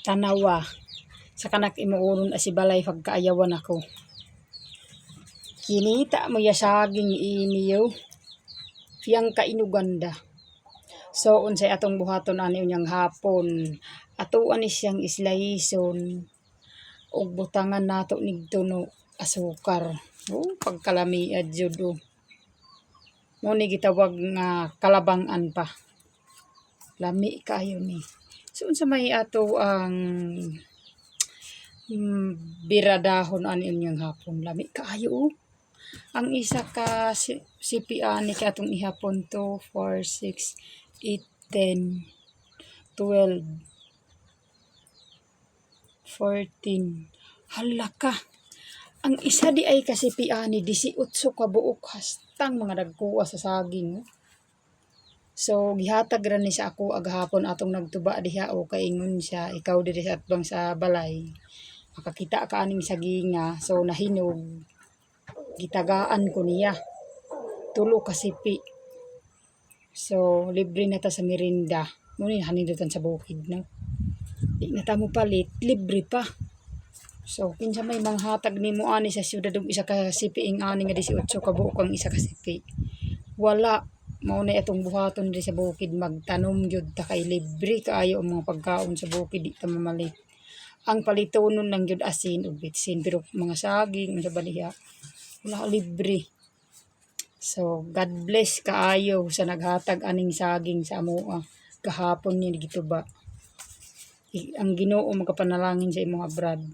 tanawa sa kanak imuuron si balay pagkaayawan ako. Kinita mo ya saging iniyo fiyang kainuganda. So unsay atong buhaton ani unyang hapon, atuan ni siyang islayson og butangan nato nigtuno asukar. Pagkalamiad jud o. Mo ni gitawag nga kalabangan pa. Lami kayo ni. So unsa may ato ang biradahon ani unyang hapon, lami kaayo o. Ang isa ka CPA ni katong ihapon 2, 4, 6, 8, 10, 12, 14. Hala ka. Ang isa di ay kasi CPA ni 18 ka buok hastang mga dagkuha sa saging. So gihatag ra ni sa ako agahapon atong nagtuba diha o kaingon siya ikaw diri sa atbang sa balay. Makakita ka aning saginga so nahinog. Gitagaan ko niya. 3 ka sipi. So, libre na ta sa merinda. Muna hanidutan sa bukid na. Di na ta mo palit, libre pa. So, kinsa may manghatag ni mo ani sa siyudad og isa ka sipi ing ani nga 18 ka buok ang isa ka sipi. Wala. Mauna itong buhaton di sa bukid magtanom gyud ta kay libre kaayo ang mga pagkaon sa bukid di ta mamalit. Ang palitonon lang gyud asin ug bitsin pero mga saging sa baliha wala libre. So, God bless kaayo sa naghatag aning saging sa amoa. Kahapon ni gituba. Ang Ginoo magapanalangin sa imong brad.